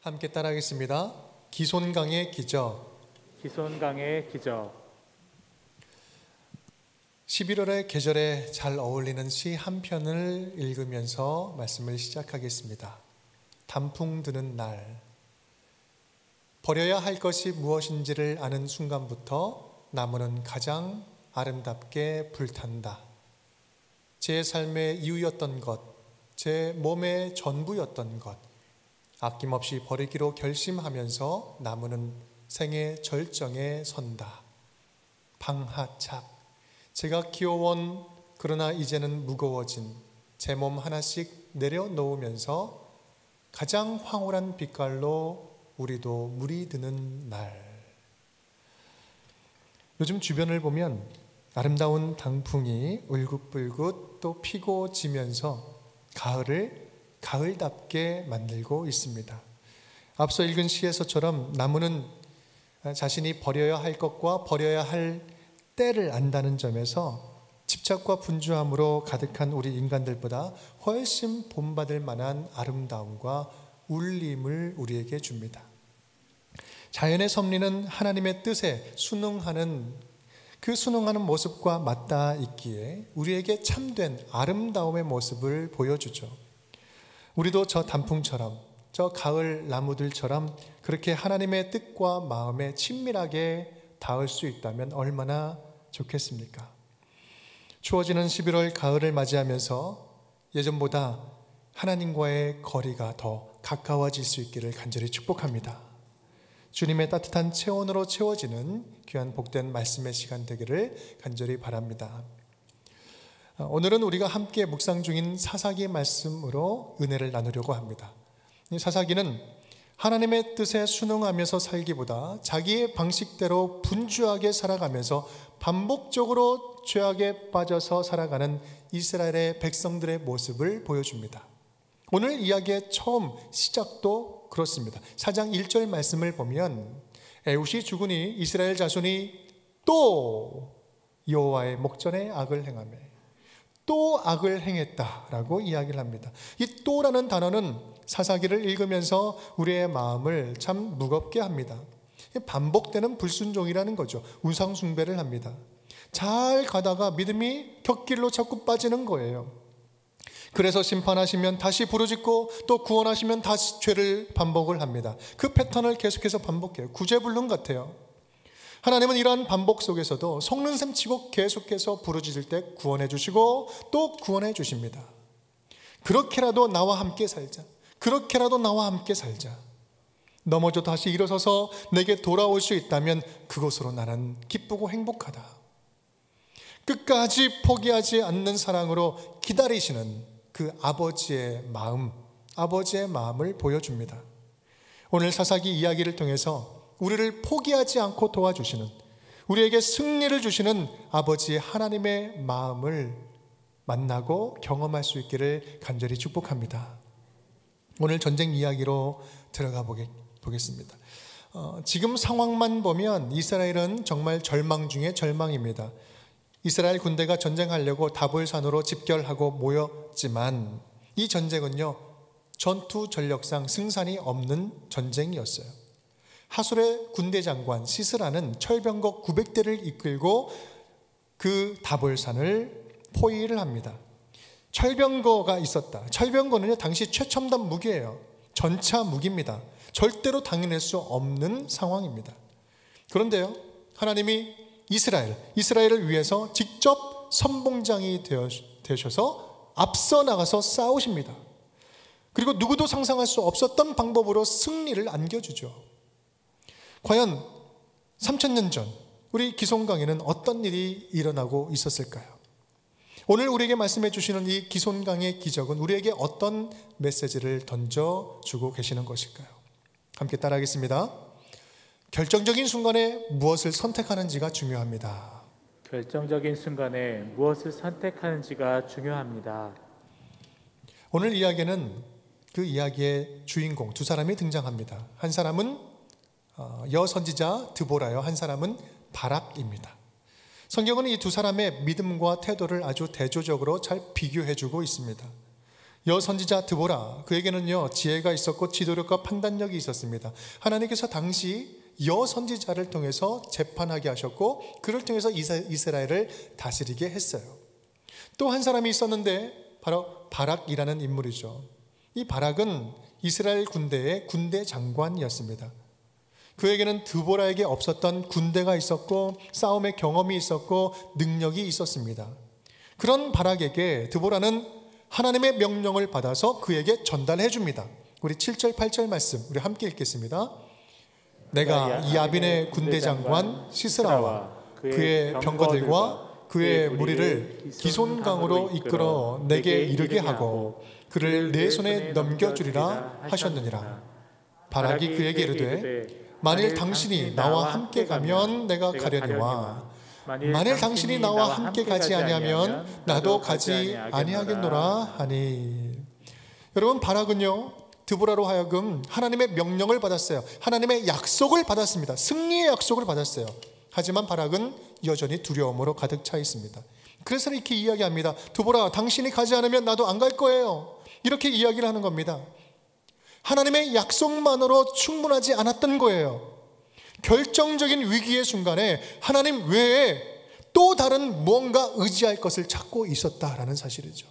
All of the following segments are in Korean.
함께 따라하겠습니다. 기손강의 기적. 기손강의 기적. 11월의 계절에 잘 어울리는 시 한 편을 읽으면서 말씀을 시작하겠습니다. 단풍 드는 날. 버려야 할 것이 무엇인지를 아는 순간부터 나무는 가장 아름답게 불탄다. 제 삶의 이유였던 것, 제 몸의 전부였던 것, 아낌없이 버리기로 결심하면서 나무는 생의 절정에 선다. 방하착, 제가 키워온 그러나 이제는 무거워진 제 몸 하나씩 내려놓으면서 가장 황홀한 빛깔로 우리도 물이 드는 날. 요즘 주변을 보면 아름다운 단풍이 울긋불긋 또 피고 지면서 가을을 가을답게 만들고 있습니다. 앞서 읽은 시에서처럼 나무는 자신이 버려야 할 것과 버려야 할 때를 안다는 점에서 집착과 분주함으로 가득한 우리 인간들보다 훨씬 본받을 만한 아름다움과 울림을 우리에게 줍니다. 자연의 섭리는 하나님의 뜻에 순응하는 모습과 맞닿아 있기에 우리에게 참된 아름다움의 모습을 보여주죠. 우리도 저 단풍처럼, 저 가을 나무들처럼 그렇게 하나님의 뜻과 마음에 친밀하게 닿을 수 있다면 얼마나 좋겠습니까? 추워지는 11월 가을을 맞이하면서 예전보다 하나님과의 거리가 더 가까워질 수 있기를 간절히 축복합니다. 주님의 따뜻한 체온으로 채워지는 귀한 복된 말씀의 시간 되기를 간절히 바랍니다. 오늘은 우리가 함께 묵상 중인 사사기 말씀으로 은혜를 나누려고 합니다. 이 사사기는 하나님의 뜻에 순응하면서 살기보다 자기의 방식대로 분주하게 살아가면서 반복적으로 죄악에 빠져서 살아가는 이스라엘의 백성들의 모습을 보여줍니다. 오늘 이야기의 처음 시작도 그렇습니다. 4장 1절 말씀을 보면 에훗이 죽으니 이스라엘 자손이 또 여호와의 목전에 악을 행하며 또 악을 행했다라고 이야기를 합니다. 이 또라는 단어는 사사기를 읽으면서 우리의 마음을 참 무겁게 합니다. 반복되는 불순종이라는 거죠. 우상 숭배를 합니다. 잘 가다가 믿음이 곁길로 자꾸 빠지는 거예요. 그래서 심판하시면 다시 부르짖고 또 구원하시면 다시 죄를 반복을 합니다. 그 패턴을 계속해서 반복해요. 구제불능 같아요. 하나님은 이러한 반복 속에서도 속는 셈 치고 계속해서 부르짖을 때 구원해 주시고 또 구원해 주십니다. 그렇게라도 나와 함께 살자. 그렇게라도 나와 함께 살자. 넘어져 다시 일어서서 내게 돌아올 수 있다면 그것으로 나는 기쁘고 행복하다. 끝까지 포기하지 않는 사랑으로 기다리시는 그 아버지의 마음을 보여줍니다. 오늘 사사기 이야기를 통해서 우리를 포기하지 않고 도와주시는, 우리에게 승리를 주시는 아버지 하나님의 마음을 만나고 경험할 수 있기를 간절히 축복합니다. 오늘 전쟁 이야기로 들어가 보겠습니다. 지금 상황만 보면 이스라엘은 정말 절망 중에 절망입니다. 이스라엘 군대가 전쟁하려고 다볼산으로 집결하고 모였지만 이 전쟁은요, 전투 전력상 승산이 없는 전쟁이었어요. 하술의 군대 장관 시스라는 철병거 900대를 이끌고 그 다볼산을 포위를 합니다. 철병거가 있었다. 철병거는요, 당시 최첨단 무기예요. 전차 무기입니다. 절대로 당해낼 수 없는 상황입니다. 그런데요, 하나님이 이스라엘을 위해서 직접 선봉장이 되셔서 앞서 나가서 싸우십니다. 그리고 누구도 상상할 수 없었던 방법으로 승리를 안겨주죠. 과연 3000년 전 우리 기손강에는 어떤 일이 일어나고 있었을까요? 오늘 우리에게 말씀해 주시는 이 기손강의 기적은 우리에게 어떤 메시지를 던져주고 계시는 것일까요? 함께 따라하겠습니다. 결정적인 순간에 무엇을 선택하는지가 중요합니다. 결정적인 순간에 무엇을 선택하는지가 중요합니다. 오늘 이야기는 그 이야기의 주인공 두 사람이 등장합니다. 한 사람은 여선지자 드보라요, 한 사람은 바락입니다. 성경은 이 두 사람의 믿음과 태도를 아주 대조적으로 잘 비교해주고 있습니다. 여선지자 드보라, 그에게는요 지혜가 있었고 지도력과 판단력이 있었습니다. 하나님께서 당시 여선지자를 통해서 재판하게 하셨고 그를 통해서 이스라엘을 다스리게 했어요. 또 한 사람이 있었는데 바로 바락이라는 인물이죠. 이 바락은 이스라엘 군대의 군대 장관이었습니다. 그에게는 드보라에게 없었던 군대가 있었고 싸움의 경험이 있었고 능력이 있었습니다. 그런 바락에게 드보라는 하나님의 명령을 받아서 그에게 전달해 줍니다. 우리 7절 8절 말씀 우리 함께 읽겠습니다. 내가 야빈의 군대 장관 시스라와 그의 병거들과 그의 무리를 기손강으로 이끌어 내게 이르게 하고 그를 내 손에 넘겨주리라 하셨느니라. 바락이 그에게 이르되 만일 당신이 나와 함께 가면 내가 가려니와 만일 당신이 나와 함께 가지 아니하면 나도 가지 아니하겠노라 하니. 여러분, 바락은요 드보라로 하여금 하나님의 명령을 받았어요. 하나님의 약속을 받았습니다. 승리의 약속을 받았어요. 하지만 바락은 여전히 두려움으로 가득 차 있습니다. 그래서 이렇게 이야기합니다. 드보라, 당신이 가지 않으면 나도 안 갈 거예요. 이렇게 이야기를 하는 겁니다. 하나님의 약속만으로 충분하지 않았던 거예요. 결정적인 위기의 순간에 하나님 외에 또 다른 무언가 의지할 것을 찾고 있었다라는 사실이죠.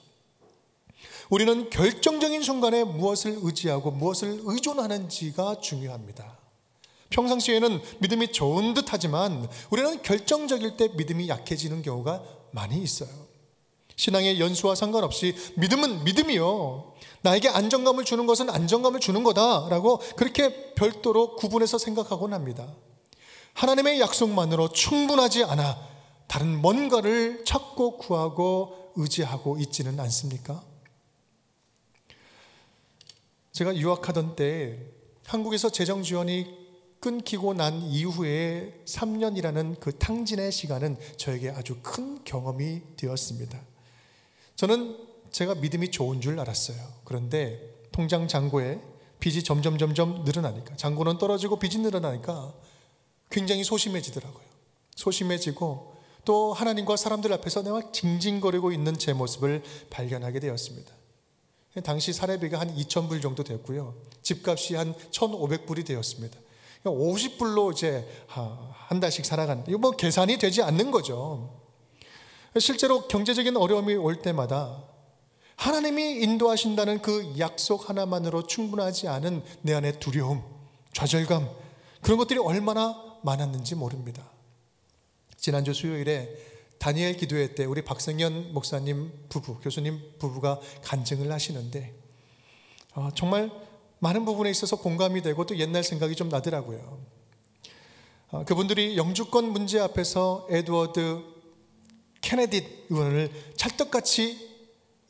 우리는 결정적인 순간에 무엇을 의지하고 무엇을 의존하는지가 중요합니다. 평상시에는 믿음이 좋은 듯 하지만 우리는 결정적일 때 믿음이 약해지는 경우가 많이 있어요. 신앙의 연수와 상관없이 믿음은 믿음이요, 나에게 안정감을 주는 것은 안정감을 주는 거다라고 그렇게 별도로 구분해서 생각하곤 합니다. 하나님의 약속만으로 충분하지 않아 다른 뭔가를 찾고 구하고 의지하고 있지는 않습니까? 제가 유학하던 때 한국에서 재정 지원이 끊기고 난 이후에 3년이라는 그 탕진의 시간은 저에게 아주 큰 경험이 되었습니다. 저는 제가 믿음이 좋은 줄 알았어요. 그런데 통장 잔고에 빚이 점점 늘어나니까, 잔고는 떨어지고 빚이 늘어나니까 굉장히 소심해지더라고요. 소심해지고 또 하나님과 사람들 앞에서 내가 징징거리고 있는 제 모습을 발견하게 되었습니다. 당시 사례비가 한 2,000불 정도 됐고요. 집값이 한 1,500불이 되었습니다. 50불로 이제 한 달씩 살아가는, 이거 뭐 계산이 되지 않는 거죠. 실제로 경제적인 어려움이 올 때마다 하나님이 인도하신다는 그 약속 하나만으로 충분하지 않은 내 안의 두려움, 좌절감, 그런 것들이 얼마나 많았는지 모릅니다. 지난주 수요일에 다니엘 기도회 때 우리 박성현 목사님 부부, 교수님 부부가 간증을 하시는데 정말 많은 부분에 있어서 공감이 되고 또 옛날 생각이 좀 나더라고요. 그분들이 영주권 문제 앞에서 에드워드 케네디 의원을 찰떡같이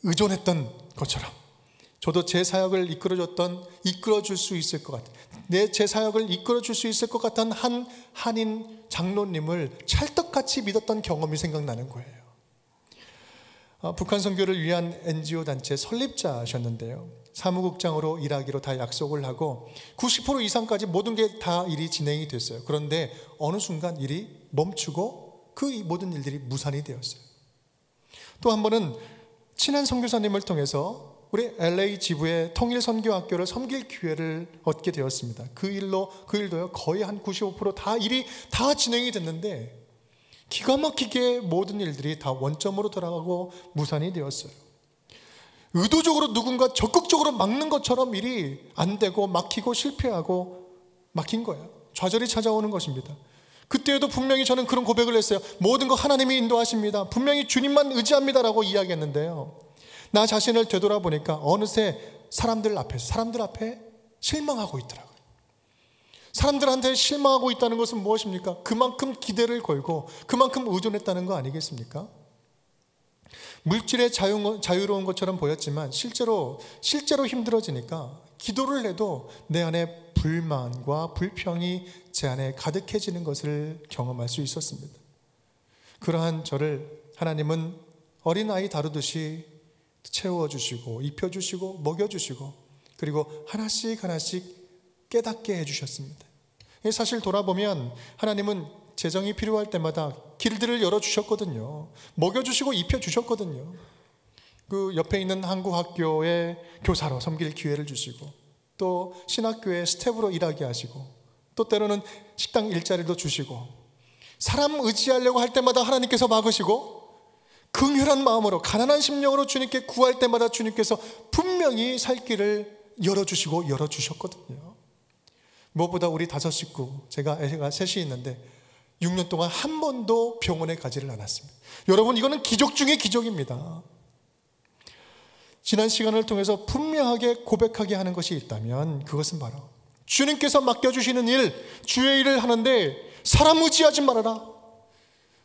의존했던 것처럼 저도 제 사역을 이끌어줄 수 있을 것 같은, 제 사역을 이끌어줄 수 있을 것 같은 한 한인 장로님을 찰떡같이 믿었던 경험이 생각나는 거예요. 북한 선교를 위한 NGO 단체 설립자셨는데요, 사무국장으로 일하기로 다 약속을 하고 90% 이상까지 모든 게 다 일이 진행이 됐어요. 그런데 어느 순간 일이 멈추고 그 모든 일들이 무산이 되었어요. 또 한 번은 친한 선교사님을 통해서 우리 LA 지부의 통일선교학교를 섬길 기회를 얻게 되었습니다. 그 일도요 거의 한 95% 다 일이 다 진행이 됐는데 기가 막히게 모든 일들이 다 원점으로 돌아가고 무산이 되었어요. 의도적으로 누군가 적극적으로 막는 것처럼 일이 안 되고 막히고 실패하고 막힌 거예요. 좌절이 찾아오는 것입니다. 그때에도 분명히 저는 그런 고백을 했어요. 모든 거 하나님이 인도하십니다. 분명히 주님만 의지합니다라고 이야기했는데요, 나 자신을 되돌아보니까 어느새 사람들 앞에 실망하고 있더라고요. 사람들한테 실망하고 있다는 것은 무엇입니까? 그만큼 기대를 걸고 그만큼 의존했다는 거 아니겠습니까? 물질의 자유로운 것처럼 보였지만 실제로 힘들어지니까 기도를 해도 내 안에 불만과 불평이 제 안에 가득해지는 것을 경험할 수 있었습니다. 그러한 저를 하나님은 어린아이 다루듯이 채워주시고 입혀주시고 먹여주시고 그리고 하나씩 깨닫게 해주셨습니다. 사실 돌아보면 하나님은 재정이 필요할 때마다 길들을 열어주셨거든요. 먹여주시고 입혀주셨거든요. 그 옆에 있는 한국학교의 교사로 섬길 기회를 주시고, 또 신학교의 스텝으로 일하게 하시고, 또 때로는 식당 일자리도 주시고, 사람 의지하려고 할 때마다 하나님께서 막으시고, 긍휼한 마음으로 가난한 심령으로 주님께 구할 때마다 주님께서 분명히 살 길을 열어주시고 열어주셨거든요. 무엇보다 우리 5 식구, 제가 애가 셋이 있는데 6년 동안 한 번도 병원에 가지를 않았습니다. 여러분, 이거는 기적 중의 기적입니다. 지난 시간을 통해서 분명하게 고백하게 하는 것이 있다면 그것은 바로 주님께서 맡겨주시는 일, 주의 일을 하는데 사람 의지하지 말아라.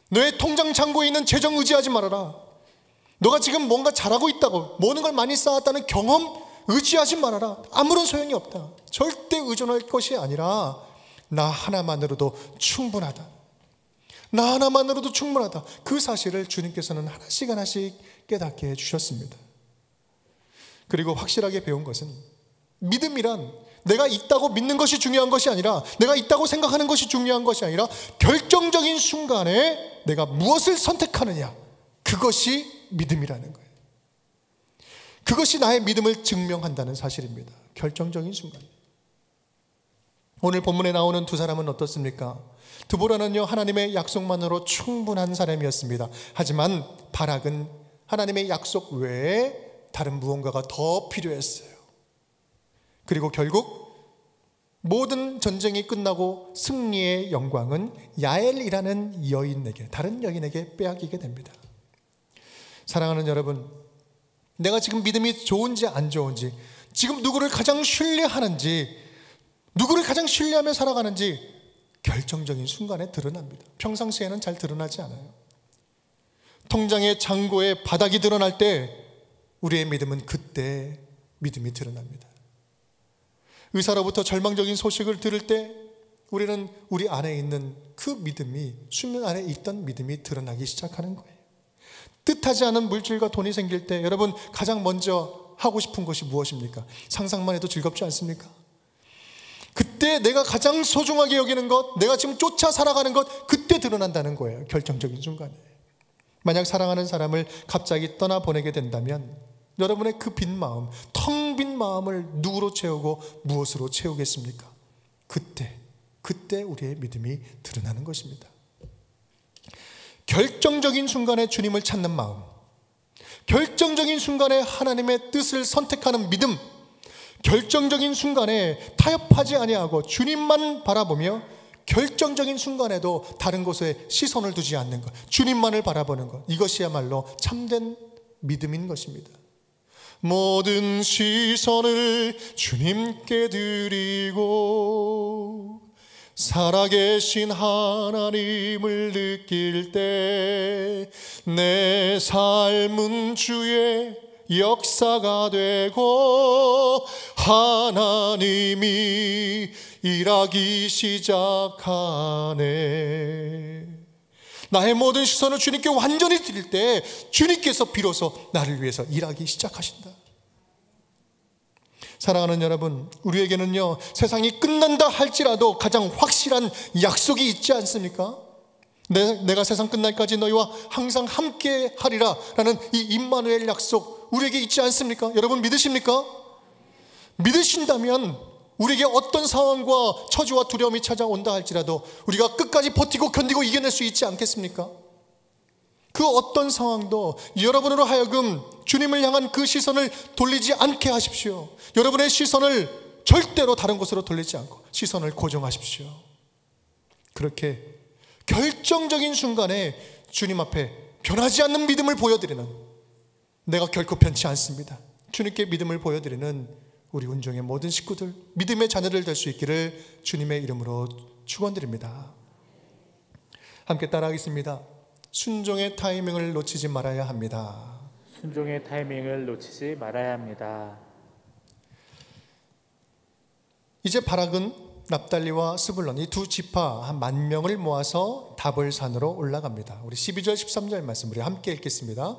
너의 통장 잔고에 있는 재정 의지하지 말아라. 너가 지금 뭔가 잘하고 있다고, 모든 걸 많이 쌓았다는 경험 의지하지 말아라. 아무런 소용이 없다. 절대 의존할 것이 아니라 나 하나만으로도 충분하다. 나 하나만으로도 충분하다. 그 사실을 주님께서는 하나씩 하나씩 깨닫게 해주셨습니다. 그리고 확실하게 배운 것은, 믿음이란 내가 있다고 믿는 것이 중요한 것이 아니라, 내가 있다고 생각하는 것이 중요한 것이 아니라, 결정적인 순간에 내가 무엇을 선택하느냐, 그것이 믿음이라는 거예요. 그것이 나의 믿음을 증명한다는 사실입니다. 결정적인 순간. 오늘 본문에 나오는 두 사람은 어떻습니까? 드보라는요, 하나님의 약속만으로 충분한 사람이었습니다. 하지만 바락은 하나님의 약속 외에 다른 무언가가 더 필요했어요. 그리고 결국 모든 전쟁이 끝나고 승리의 영광은 야엘이라는 여인에게, 다른 여인에게 빼앗기게 됩니다. 사랑하는 여러분, 내가 지금 믿음이 좋은지 안 좋은지, 지금 누구를 가장 신뢰하는지, 누구를 가장 신뢰하며 살아가는지 결정적인 순간에 드러납니다. 평상시에는 잘 드러나지 않아요. 통장의 잔고에 바닥이 드러날 때 우리의 믿음은 그때 믿음이 드러납니다. 의사로부터 절망적인 소식을 들을 때 우리는 우리 안에 있는 그 믿음이, 수면 안에 있던 믿음이 드러나기 시작하는 거예요. 뜻하지 않은 물질과 돈이 생길 때 여러분, 가장 먼저 하고 싶은 것이 무엇입니까? 상상만 해도 즐겁지 않습니까? 그때 내가 가장 소중하게 여기는 것, 내가 지금 쫓아 살아가는 것, 그때 드러난다는 거예요. 결정적인 순간에. 만약 사랑하는 사람을 갑자기 떠나보내게 된다면 여러분의 그 빈 마음, 텅 빈 마음을 누구로 채우고 무엇으로 채우겠습니까? 그때 우리의 믿음이 드러나는 것입니다. 결정적인 순간에 주님을 찾는 마음, 결정적인 순간에 하나님의 뜻을 선택하는 믿음, 결정적인 순간에 타협하지 아니하고 주님만 바라보며 결정적인 순간에도 다른 곳에 시선을 두지 않는 것, 주님만을 바라보는 것, 이것이야말로 참된 믿음인 것입니다. 모든 시선을 주님께 드리고 살아계신 하나님을 느낄 때 내 삶은 주의 역사가 되고 하나님이 일하기 시작하네. 나의 모든 시선을 주님께 완전히 드릴 때 주님께서 비로소 나를 위해서 일하기 시작하신다. 사랑하는 여러분, 우리에게는요, 세상이 끝난다 할지라도 가장 확실한 약속이 있지 않습니까? 내가 세상 끝날까지 너희와 항상 함께 하리라 라는 이 임마누엘 약속 우리에게 있지 않습니까? 여러분 믿으십니까? 믿으신다면 우리에게 어떤 상황과 처지와 두려움이 찾아온다 할지라도 우리가 끝까지 버티고 견디고 이겨낼 수 있지 않겠습니까? 그 어떤 상황도 여러분으로 하여금 주님을 향한 그 시선을 돌리지 않게 하십시오. 여러분의 시선을 절대로 다른 곳으로 돌리지 않고 시선을 고정하십시오. 그렇게 결정적인 순간에 주님 앞에 변하지 않는 믿음을 보여드리는, 내가 결코 변치 않습니다, 주님께 믿음을 보여드리는 우리 운종의 모든 식구들, 믿음의 자녀들 될 수 있기를 주님의 이름으로 축원드립니다. 함께 따라하겠습니다. 순종의 타이밍을 놓치지 말아야 합니다. 순종의 타이밍을 놓치지 말아야 합니다. 이제 바락은 납달리와 스불론 이 두 지파 한 10,000명을 모아서 다볼산으로 올라갑니다. 우리 12절 13절 말씀 우리 함께 읽겠습니다.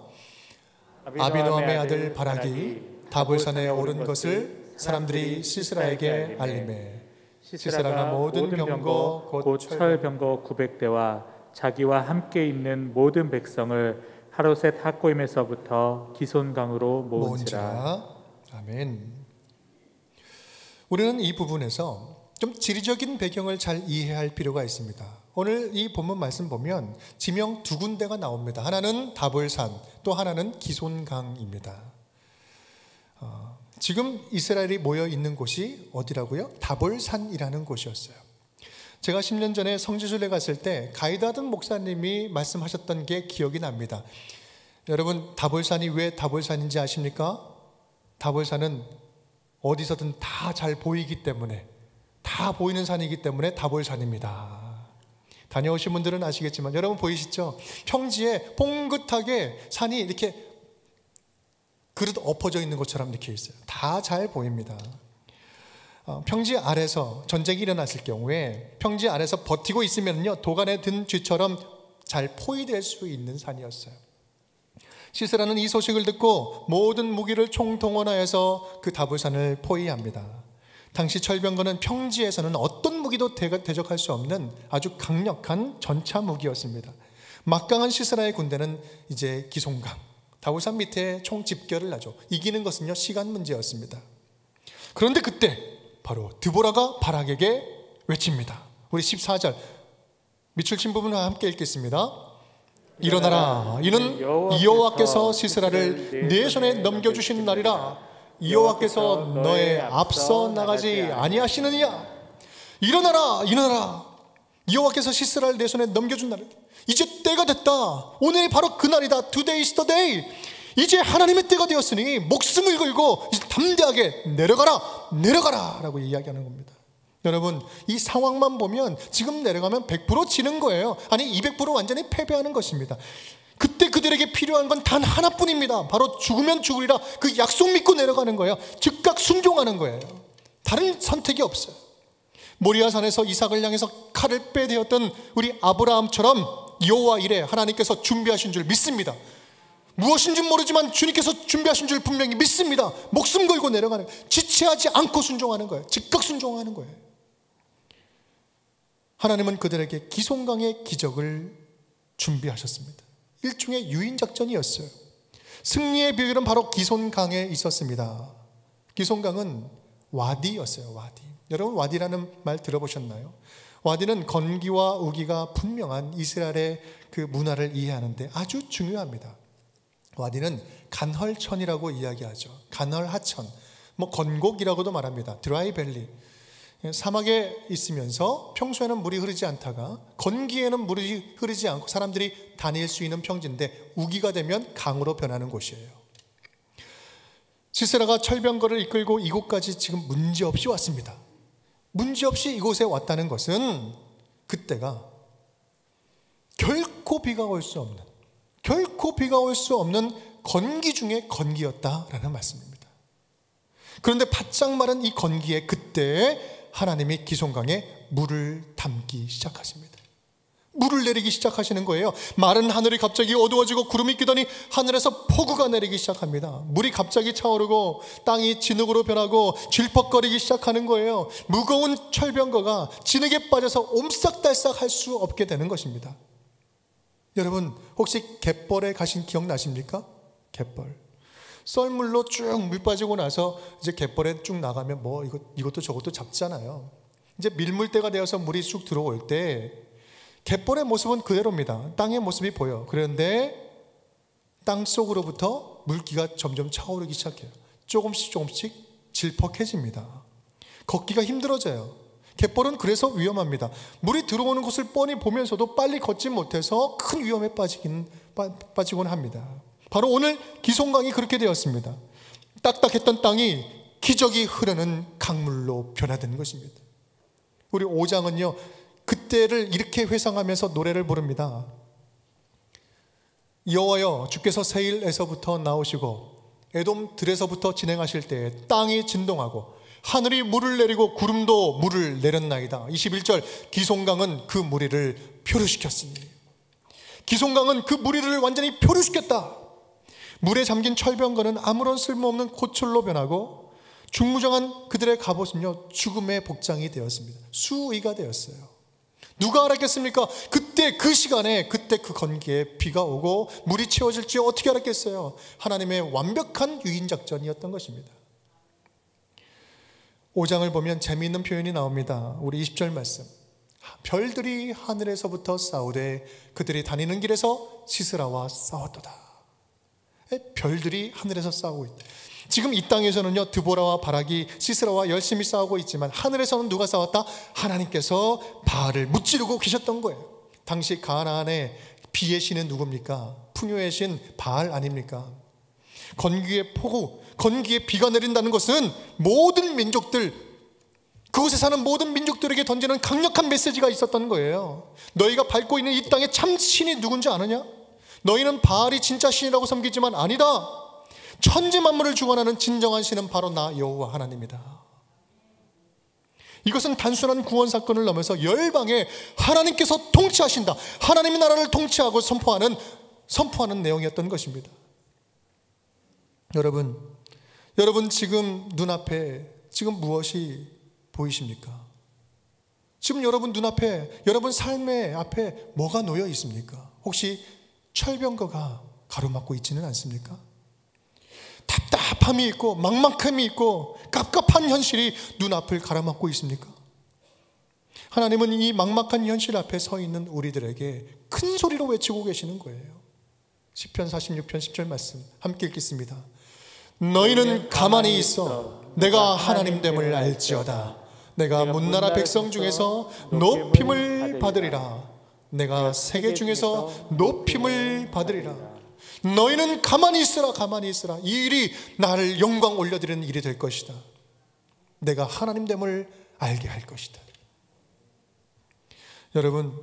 아비노함의 아들 바락이 다볼산에 오른 것을 사람들이 시스라에게 알리매 시스라가 모든 병거 곧 철병거 900대와 자기와 함께 있는 모든 백성을 하루셋 학고임에서부터 기손강으로 모은지라. 아멘. 우리는 이 부분에서 좀 지리적인 배경을 잘 이해할 필요가 있습니다. 오늘 이 본문 말씀 보면 지명 두 군데가 나옵니다. 하나는 다볼산, 또 하나는 기손강입니다. 지금 이스라엘이 모여 있는 곳이 어디라고요? 다볼산이라는 곳이었어요. 제가 10년 전에 성지순례 갔을 때 가이드하던 목사님이 말씀하셨던 게 기억이 납니다. 여러분, 다볼산이 왜 다볼산인지 아십니까? 다볼산은 어디서든 다 잘 보이기 때문에, 다 보이는 산이기 때문에 다볼산입니다. 다녀오신 분들은 아시겠지만 여러분 보이시죠? 평지에 봉긋하게 산이 이렇게 그릇 엎어져 있는 것처럼 이렇게 있어요. 다 잘 보입니다. 평지 아래서 전쟁이 일어났을 경우에 평지 아래서 버티고 있으면요, 도간에 든 쥐처럼 잘 포위될 수 있는 산이었어요. 시스라는 이 소식을 듣고 모든 무기를 총동원하여서 그 다볼산을 포위합니다. 당시 철병거는 평지에서는 어떤 무기도 대적할 수 없는 아주 강력한 전차 무기였습니다. 막강한 시스라의 군대는 이제 기손강, 다볼산 밑에 총 집결을 하죠. 이기는 것은요, 시간 문제였습니다. 그런데 그때 바로 드보라가 바락에게 외칩니다. 우리 14절 밑줄 친 부분과 함께 읽겠습니다. 일어나라, 이는 여호와께서 시스라를 네 손에 넘겨주신 날이라. 여호와께서 너의 앞서 나가지 아니하시느냐. 일어나라, 일어나라. 여호와께서 시스라를 내 손에 넘겨준 날, 이제 때가 됐다. 오늘이 바로 그 날이다. Today is the day. 이제 하나님의 때가 되었으니 목숨을 걸고 이제 담대하게 내려가라, 내려가라 라고 이야기하는 겁니다. 여러분, 이 상황만 보면 지금 내려가면 100% 지는 거예요. 아니 200% 완전히 패배하는 것입니다. 그때 그들에게 필요한 건 단 하나뿐입니다. 바로 죽으면 죽으리라, 그 약속 믿고 내려가는 거예요. 즉각 순종하는 거예요. 다른 선택이 없어요. 모리아산에서 이삭을 향해서 칼을 빼대었던 우리 아브라함처럼 여호와 이래 하나님께서 준비하신 줄 믿습니다. 무엇인지 모르지만 주님께서 준비하신 줄 분명히 믿습니다. 목숨 걸고 내려가는 거예요. 지체하지 않고 순종하는 거예요. 즉각 순종하는 거예요. 하나님은 그들에게 기손강의 기적을 준비하셨습니다. 일종의 유인작전이었어요. 승리의 비결은 바로 기손강에 있었습니다. 기손강은 와디였어요. 와디. 여러분, 와디라는 말 들어보셨나요? 와디는 건기와 우기가 분명한 이스라엘의 그 문화를 이해하는데 아주 중요합니다. 와디는 간헐천이라고 이야기하죠. 간헐하천, 건곡이라고도 말합니다. 드라이밸리. 사막에 있으면서 평소에는 물이 흐르지 않다가 건기에는 물이 흐르지 않고 사람들이 다닐 수 있는 평지인데 우기가 되면 강으로 변하는 곳이에요. 시스라가 철병거를 이끌고 이곳까지 지금 문제없이 왔습니다. 문제없이 이곳에 왔다는 것은 그때가 결코 비가 올 수 없는 건기 중에 건기였다라는 말씀입니다. 그런데 바짝 마른 이 건기에 그때 하나님이 기손강에 물을 담기 시작하십니다. 물을 내리기 시작하시는 거예요. 마른 하늘이 갑자기 어두워지고 구름이 끼더니 하늘에서 폭우가 내리기 시작합니다. 물이 갑자기 차오르고 땅이 진흙으로 변하고 질퍽거리기 시작하는 거예요. 무거운 철병거가 진흙에 빠져서 옴싹달싹 할 수 없게 되는 것입니다. 여러분, 혹시 갯벌에 가신 기억 나십니까? 갯벌. 썰물로 쭉 물 빠지고 나서 이제 갯벌에 쭉 나가면 이것도 저것도 잡잖아요. 이제 밀물때가 되어서 물이 쑥 들어올 때 갯벌의 모습은 그대로입니다. 땅의 모습이 보여. 그런데 땅 속으로부터 물기가 점점 차오르기 시작해요. 조금씩 질퍽해집니다. 걷기가 힘들어져요. 갯벌은 그래서 위험합니다. 물이 들어오는 곳을 뻔히 보면서도 빨리 걷지 못해서 큰 위험에 빠지곤 합니다. 바로 오늘 기손강이 그렇게 되었습니다. 딱딱했던 땅이 기적이 흐르는 강물로 변화된 것입니다. 우리 5장은요, 그때를 이렇게 회상하면서 노래를 부릅니다. 여호와여, 주께서 세일에서부터 나오시고 에돔 들에서부터 진행하실 때에 땅이 진동하고 하늘이 물을 내리고 구름도 물을 내렸나이다. 21절, 기손강은 그 무리를 표류시켰으니. 기손강은 그 무리를 완전히 표류시켰다. 물에 잠긴 철병거는 아무런 쓸모없는 고철로 변하고 중무정한 그들의 갑옷은요, 죽음의 복장이 되었습니다. 수의가 되었어요. 누가 알았겠습니까? 그때 그 시간에, 그때 그 건기에 비가 오고 물이 채워질지 어떻게 알았겠어요? 하나님의 완벽한 유인작전이었던 것입니다. 5장을 보면 재미있는 표현이 나옵니다. 우리 20절 말씀. 별들이 하늘에서부터 싸우되 그들이 다니는 길에서 시스라와 싸웠도다. 별들이 하늘에서 싸우고 있다. 지금 이 땅에서는요, 드보라와 바락이 시스라와 열심히 싸우고 있지만 하늘에서는 누가 싸웠다? 하나님께서 바알을 무찌르고 계셨던 거예요. 당시 가나안의 비의 신은 누굽니까? 풍요의 신 바알 아닙니까? 건기의 폭우, 건기의 비가 내린다는 것은 모든 민족들, 그곳에 사는 모든 민족들에게 던지는 강력한 메시지가 있었던 거예요. 너희가 밟고 있는 이 땅의 참 신이 누군지 아느냐? 너희는 바알이 진짜 신이라고 섬기지만 아니다. 천지 만물을 주관하는 진정한 신은 바로 나 여호와 하나님이다. 이것은 단순한 구원 사건을 넘어서 열방에 하나님께서 통치하신다, 하나님의 나라를 통치하고 선포하는 내용이었던 것입니다. 여러분 지금 눈앞에 지금 무엇이 보이십니까? 지금 여러분 눈앞에, 여러분 삶의 앞에 뭐가 놓여 있습니까? 혹시 철병거가 가로막고 있지는 않습니까? 답답함이 있고 막막함이 있고 갑갑한 현실이 눈앞을 가로막고 있습니까? 하나님은 이 막막한 현실 앞에 서 있는 우리들에게 큰 소리로 외치고 계시는 거예요. 시편 46편 10절 말씀 함께 읽겠습니다. 너희는 가만히 있어 내가 하나님됨을 알지어다. 내가 문나라 백성 중에서 높임을 받으리라. 내가 세계 중에서 높임을 받으리라. 너희는 가만히 있으라, 가만히 있으라. 이 일이 나를 영광 올려드리는 일이 될 것이다. 내가 하나님됨을 알게 할 것이다. 여러분,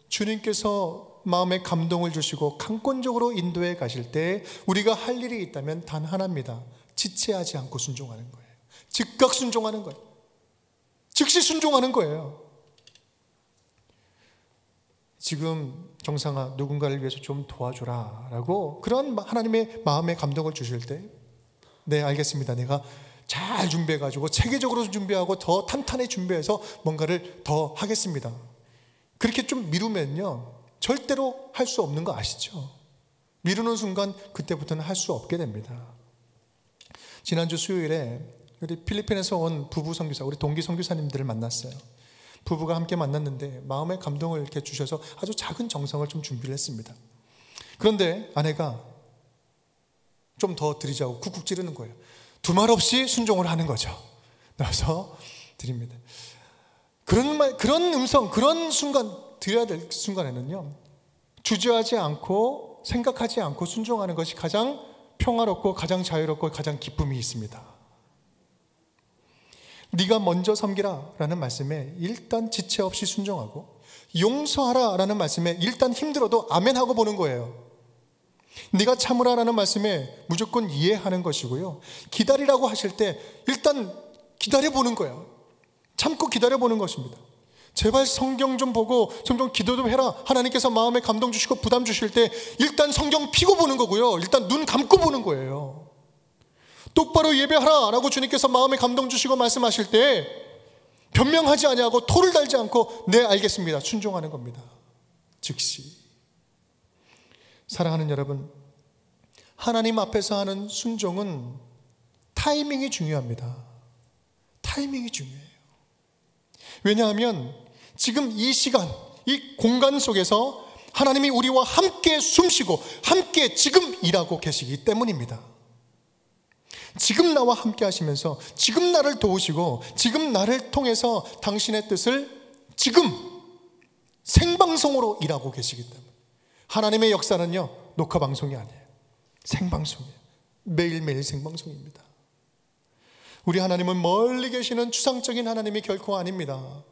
주님께서 마음에 감동을 주시고 강권적으로 인도해 가실 때 우리가 할 일이 있다면 단 하나입니다. 지체하지 않고 순종하는 거예요. 즉각 순종하는 거예요. 즉시 순종하는 거예요. 지금 정상아, 누군가를 위해서 좀 도와줘라 라고 그런 하나님의 마음에 감동을 주실 때, 네 알겠습니다, 내가 잘 준비해가지고 체계적으로 준비하고 더 탄탄히 준비해서 뭔가를 더 하겠습니다. 그렇게 좀 미루면요 절대로 할 수 없는 거 아시죠? 미루는 순간 그때부터는 할 수 없게 됩니다. 지난주 수요일에 우리 필리핀에서 온 부부 선교사, 우리 동기 선교사님들을 만났어요. 부부가 함께 만났는데 마음의 감동을 이렇게 주셔서 아주 작은 정성을 좀 준비를 했습니다. 그런데 아내가 좀 더 드리자고 쿡쿡 찌르는 거예요. 두말 없이 순종을 하는 거죠. 그래서 드립니다. 그런 음성, 그런 순간, 드려야 될 순간에는요, 주저하지 않고 생각하지 않고 순종하는 것이 가장 평화롭고 가장 자유롭고 가장 기쁨이 있습니다. 네가 먼저 섬기라 라는 말씀에 일단 지체 없이 순종하고, 용서하라 라는 말씀에 일단 힘들어도 아멘 하고 보는 거예요. 네가 참으라 라는 말씀에 무조건 이해하는 것이고요, 기다리라고 하실 때 일단 기다려보는 거예요. 참고 기다려보는 것입니다. 제발 성경 좀 보고 좀 기도 좀 해라. 하나님께서 마음에 감동 주시고 부담 주실 때 일단 성경 펴고 보는 거고요, 일단 눈 감고 보는 거예요. 똑바로 예배하라 라고 주님께서 마음에 감동 주시고 말씀하실 때 변명하지 아니하고 토를 달지 않고 네 알겠습니다 순종하는 겁니다. 즉시. 사랑하는 여러분, 하나님 앞에서 하는 순종은 타이밍이 중요합니다. 타이밍이 중요해요. 왜냐하면 지금 이 시간, 이 공간 속에서 하나님이 우리와 함께 숨쉬고 함께 지금 일하고 계시기 때문입니다. 지금 나와 함께 하시면서 지금 나를 도우시고 지금 나를 통해서 당신의 뜻을 지금 생방송으로 일하고 계시기 때문에. 하나님의 역사는요 녹화방송이 아니에요. 생방송이에요. 매일매일 생방송입니다. 우리 하나님은 멀리 계시는 추상적인 하나님이 결코 아닙니다.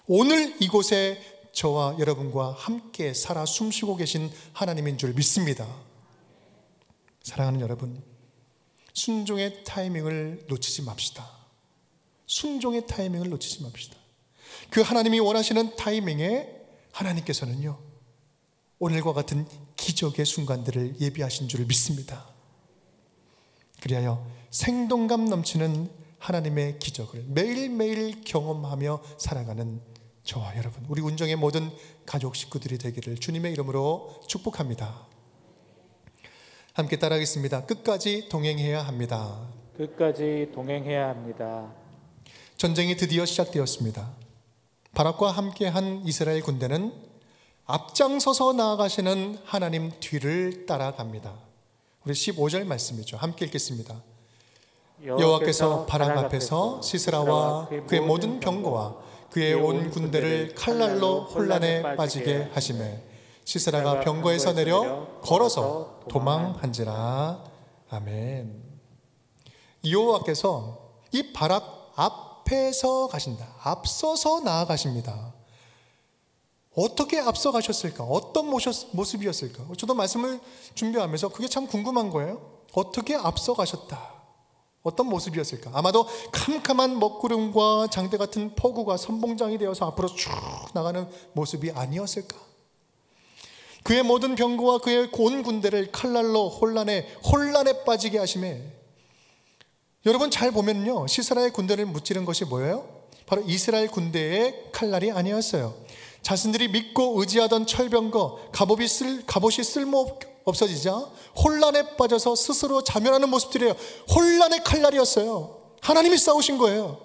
오늘 이곳에 저와 여러분과 함께 살아 숨쉬고 계신 하나님인 줄 믿습니다. 사랑하는 여러분, 순종의 타이밍을 놓치지 맙시다. 순종의 타이밍을 놓치지 맙시다. 그 하나님이 원하시는 타이밍에 하나님께서는요 오늘과 같은 기적의 순간들을 예비하신 줄 믿습니다. 그리하여 생동감 넘치는 하나님의 기적을 매일매일 경험하며 살아가는 저와 여러분, 우리 운정의 모든 가족 식구들이 되기를 주님의 이름으로 축복합니다. 함께 따라하겠습니다. 끝까지 동행해야 합니다. 끝까지 동행해야 합니다. 전쟁이 드디어 시작되었습니다. 바락과 함께한 이스라엘 군대는 앞장서서 나아가시는 하나님 뒤를 따라갑니다. 우리 15절 말씀이죠. 함께 읽겠습니다. 여호와께서 바락 앞에서 시스라와 그의 모든 병거와 그의 온 군대를 칼날로 혼란에 빠지게 하시매 시스라가 병거에서 내려 걸어서 도망한지라. 아멘. 여호와께서 이 바락 앞에서 가신다. 앞서서 나아가십니다. 어떻게 앞서가셨을까? 어떤 모습이었을까? 저도 말씀을 준비하면서 그게 참 궁금한 거예요. 어떻게 앞서가셨다? 어떤 모습이었을까? 아마도 캄캄한 먹구름과 장대 같은 포구가 선봉장이 되어서 앞으로 쭉 나가는 모습이 아니었을까? 그의 모든 병거와 그의 온 군대를 칼날로 혼란에 빠지게 하심에, 여러분 잘 보면요, 시스라의 군대를 무찌른 것이 뭐예요? 바로 이스라엘 군대의 칼날이 아니었어요. 자신들이 믿고 의지하던 철병거 갑옷이 쓸모 없어지자 혼란에 빠져서 스스로 자멸하는 모습들이에요. 혼란의 칼날이었어요. 하나님이 싸우신 거예요.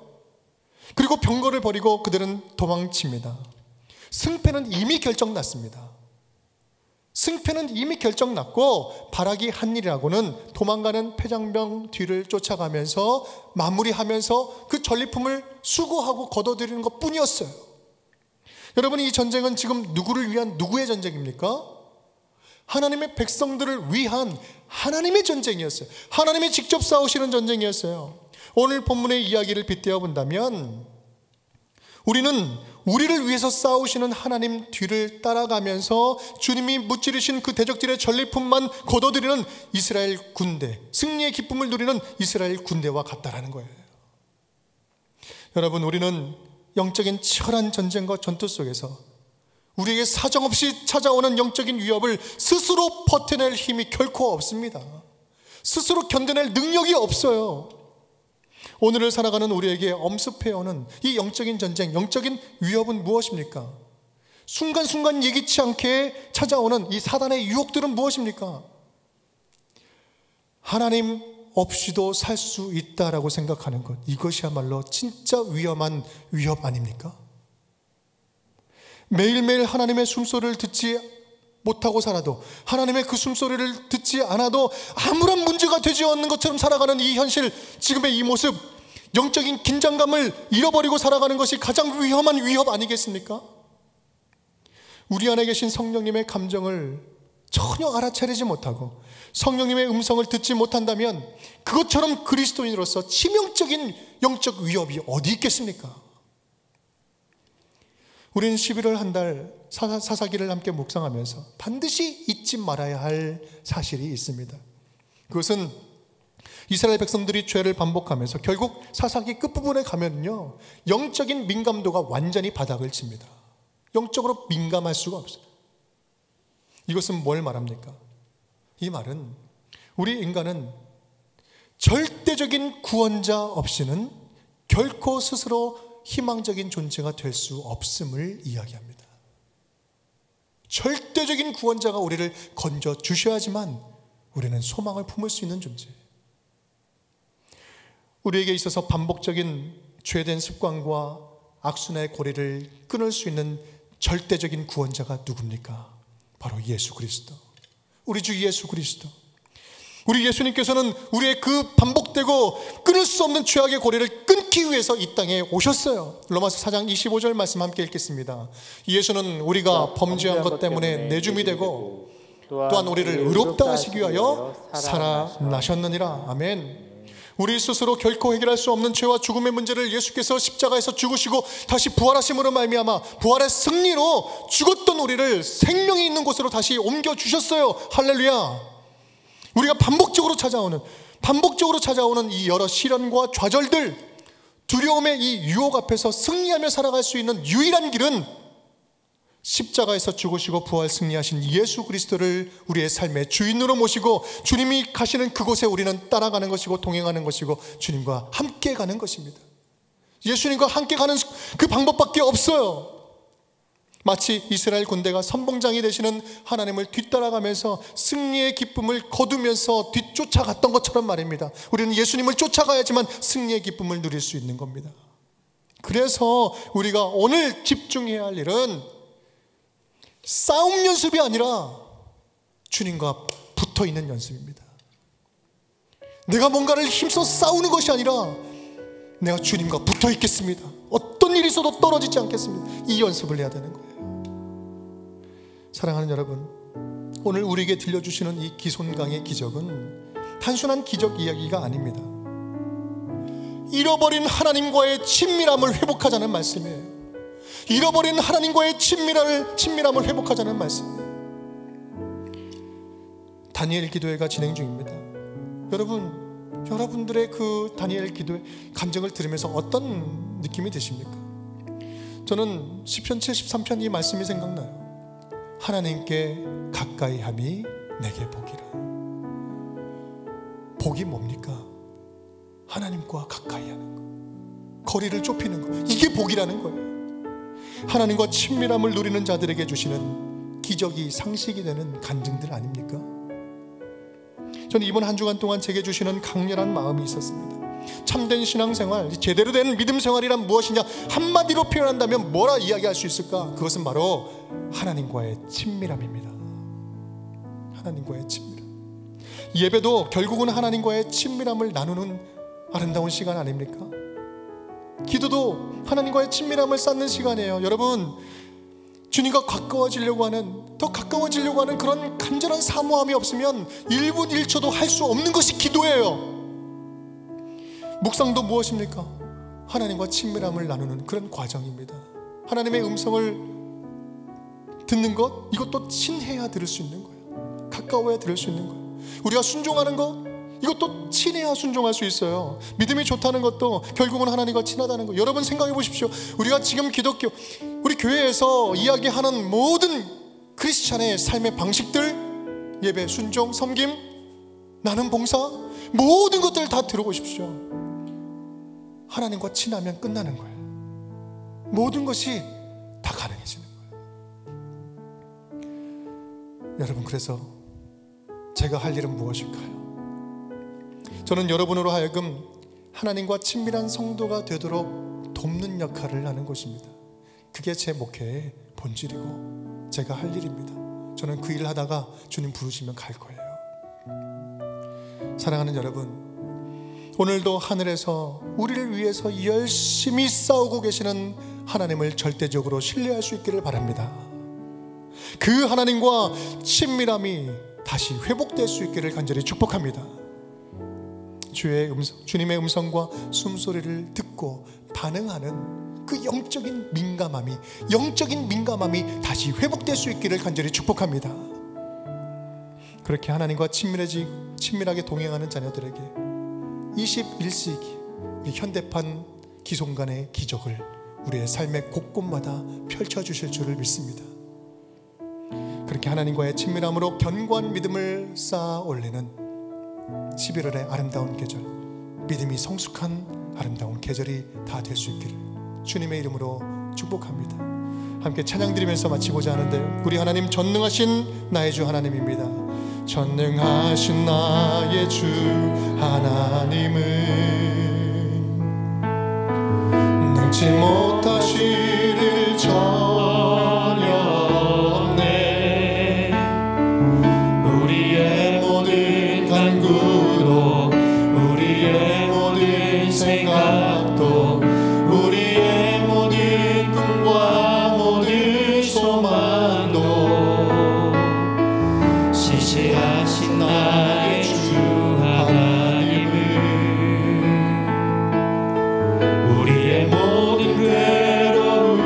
그리고 병거를 버리고 그들은 도망칩니다. 승패는 이미 결정났습니다. 승패는 이미 결정났고 바락이 한 일이라고는 도망가는 패장병 뒤를 쫓아가면서 마무리하면서 그 전리품을 수거하고 걷어들이는 것 뿐이었어요. 여러분, 이 전쟁은 지금 누구를 위한 누구의 전쟁입니까? 하나님의 백성들을 위한 하나님의 전쟁이었어요. 하나님이 직접 싸우시는 전쟁이었어요. 오늘 본문의 이야기를 빗대어 본다면 우리는 우리를 위해서 싸우시는 하나님 뒤를 따라가면서 주님이 무찌르신 그 대적들의 전리품만 거둬들이는 이스라엘 군대, 승리의 기쁨을 누리는 이스라엘 군대와 같다라는 거예요. 여러분, 우리는 영적인 치열한 전쟁과 전투 속에서 우리에게 사정없이 찾아오는 영적인 위협을 스스로 버텨낼 힘이 결코 없습니다. 스스로 견뎌낼 능력이 없어요. 오늘을 살아가는 우리에게 엄습해오는 이 영적인 전쟁, 영적인 위협은 무엇입니까? 순간순간 예기치 않게 찾아오는 이 사단의 유혹들은 무엇입니까? 하나님 없이도 살 수 있다라고 생각하는 것, 이것이야말로 진짜 위험한 위협 아닙니까? 매일매일 하나님의 숨소리를 듣지 못하고 살아도, 하나님의 그 숨소리를 듣지 않아도 아무런 문제가 되지 않는 것처럼 살아가는 이 현실, 지금의 이 모습, 영적인 긴장감을 잃어버리고 살아가는 것이 가장 위험한 위협 아니겠습니까? 우리 안에 계신 성령님의 감정을 전혀 알아차리지 못하고 성령님의 음성을 듣지 못한다면 그것처럼 그리스도인으로서 치명적인 영적 위협이 어디 있겠습니까? 우리는 11월 한 달 사사기를 함께 묵상하면서 반드시 잊지 말아야 할 사실이 있습니다. 그것은 이스라엘 백성들이 죄를 반복하면서 결국 사사기 끝부분에 가면요, 영적인 민감도가 완전히 바닥을 칩니다. 영적으로 민감할 수가 없어요. 이것은 뭘 말합니까? 이 말은 우리 인간은 절대적인 구원자 없이는 결코 스스로 희망적인 존재가 될 수 없음을 이야기합니다. 절대적인 구원자가 우리를 건져 주셔야지만 우리는 소망을 품을 수 있는 존재. 우리에게 있어서 반복적인 죄된 습관과 악순환의 고리를 끊을 수 있는 절대적인 구원자가 누굽니까? 바로 예수 그리스도, 우리 주 예수 그리스도. 우리 예수님께서는 우리의 그 반복되고 끊을 수 없는 죄악의 고리를 끊기 위해서 이 땅에 오셨어요. 로마서 4장 25절 말씀 함께 읽겠습니다. 예수는 우리가 범죄한 것 때문에 내줌이 되고 또한 우리를 의롭다 하시기 위하여 살아나셨느니라. 아멘. 우리 스스로 결코 해결할 수 없는 죄와 죽음의 문제를 예수께서 십자가에서 죽으시고 다시 부활하심으로 말미암아 부활의 승리로 죽었던 우리를 생명이 있는 곳으로 다시 옮겨주셨어요. 할렐루야. 우리가 반복적으로 찾아오는 이 여러 시련과 좌절들, 두려움의 이 유혹 앞에서 승리하며 살아갈 수 있는 유일한 길은 십자가에서 죽으시고 부활 승리하신 예수 그리스도를 우리의 삶의 주인으로 모시고 주님이 가시는 그곳에 우리는 따라가는 것이고 동행하는 것이고 주님과 함께 가는 것입니다. 예수님과 함께 가는 그 방법밖에 없어요. 마치 이스라엘 군대가 선봉장이 되시는 하나님을 뒤따라가면서 승리의 기쁨을 거두면서 뒤쫓아갔던 것처럼 말입니다. 우리는 예수님을 쫓아가야지만 승리의 기쁨을 누릴 수 있는 겁니다. 그래서 우리가 오늘 집중해야 할 일은 싸움 연습이 아니라 주님과 붙어있는 연습입니다. 내가 뭔가를 힘써 싸우는 것이 아니라 내가 주님과 붙어 있겠습니다. 어떤 일이 있어도 떨어지지 않겠습니다. 이 연습을 해야 되는 거예요. 사랑하는 여러분, 오늘 우리에게 들려주시는 이 기손강의 기적은 단순한 기적 이야기가 아닙니다. 잃어버린 하나님과의 친밀함을 회복하자는 말씀이에요. 잃어버린 하나님과의 친밀함을 회복하자는 말씀이에요. 다니엘 기도회가 진행 중입니다. 여러분들의 그 다니엘 기도의 감정을 들으면서 어떤 느낌이 드십니까? 저는 시편 73편 이 말씀이 생각나요. 하나님께 가까이함이 내게 복이라. 복이 뭡니까? 하나님과 가까이 하는 거, 거리를 좁히는 거, 이게 복이라는 거예요. 하나님과 친밀함을 누리는 자들에게 주시는 기적이 상식이 되는 간증들 아닙니까? 저는 이번 한 주간 동안 제게 주시는 강렬한 마음이 있었습니다. 참된 신앙생활, 제대로 된 믿음 생활이란 무엇이냐, 한마디로 표현한다면 뭐라 이야기할 수 있을까? 그것은 바로 하나님과의 친밀함입니다. 하나님과의 친밀함. 예배도 결국은 하나님과의 친밀함을 나누는 아름다운 시간 아닙니까? 기도도 하나님과의 친밀함을 쌓는 시간이에요. 여러분, 주님과 가까워지려고 하는, 더 가까워지려고 하는 그런 간절한 사모함이 없으면 1분 1초도 할 수 없는 것이 기도예요. 묵상도 무엇입니까? 하나님과 친밀함을 나누는 그런 과정입니다. 하나님의 음성을 듣는 것, 이것도 친해야 들을 수 있는 거예요. 가까워야 들을 수 있는 거예요. 우리가 순종하는 것, 이것도 친해야 순종할 수 있어요. 믿음이 좋다는 것도 결국은 하나님과 친하다는 거. 여러분 생각해 보십시오. 우리가 지금 기독교, 우리 교회에서 이야기하는 모든 크리스찬의 삶의 방식들, 예배, 순종, 섬김, 나눔, 봉사, 모든 것들을 다 들어보십시오. 하나님과 친하면 끝나는 거예요. 모든 것이 다 가능해지는 거예요. 여러분, 그래서 제가 할 일은 무엇일까요? 저는 여러분으로 하여금 하나님과 친밀한 성도가 되도록 돕는 역할을 하는 것입니다. 그게 제 목회의 본질이고 제가 할 일입니다. 저는 그 일 하다가 주님 부르시면 갈 거예요. 사랑하는 여러분, 오늘도 하늘에서 우리를 위해서 열심히 싸우고 계시는 하나님을 절대적으로 신뢰할 수 있기를 바랍니다. 그 하나님과 친밀함이 다시 회복될 수 있기를 간절히 축복합니다. 주님의 음성과 숨소리를 듣고 반응하는 그 영적인 민감함이 다시 회복될 수 있기를 간절히 축복합니다. 그렇게 하나님과 친밀하게 동행하는 자녀들에게 21세기 우리 현대판 기송간의 기적을 우리의 삶의 곳곳마다 펼쳐주실 줄을 믿습니다. 그렇게 하나님과의 친밀함으로 견고한 믿음을 쌓아 올리는 11월의 아름다운 계절, 믿음이 성숙한 아름다운 계절이 다 될 수 있기를 주님의 이름으로 축복합니다. 함께 찬양 드리면서 마치고자 하는데요, 우리 하나님 전능하신 나의 주 하나님입니다. 전능하신 나의 주 하나님은 능치 못하실 일 전혀 없네. 우리의 모든 간구도 우리의 모든 생각도 우리의 모든 꿈과 모든 소망도 시시하신 나의 주 하나님은 우리의 모든 괴로움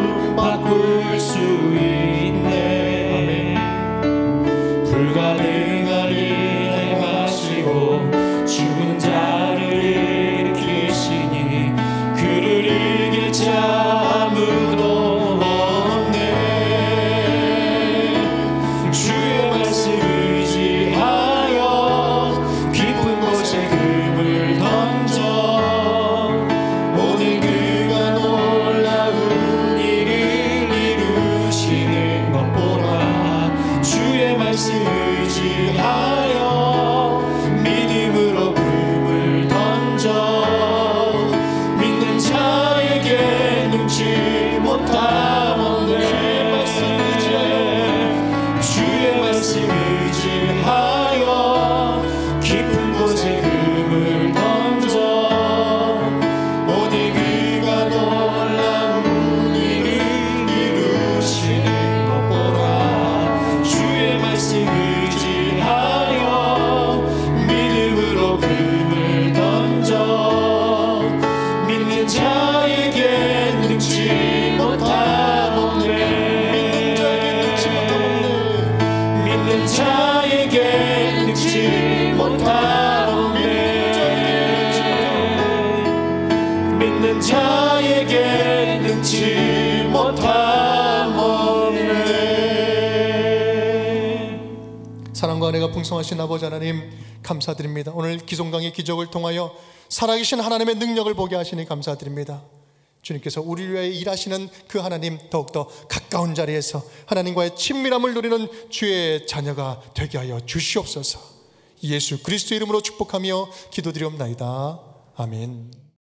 사랑과 은혜가 풍성하신 아버지 하나님 감사드립니다. 오늘 기송강의 기적을 통하여 살아계신 하나님의 능력을 보게 하시니 감사드립니다. 주님께서 우리를 위해 일하시는 그 하나님, 더욱더 가까운 자리에서 하나님과의 친밀함을 누리는 주의 자녀가 되게 하여 주시옵소서. 예수 그리스도 이름으로 축복하며 기도드리옵나이다. 아멘.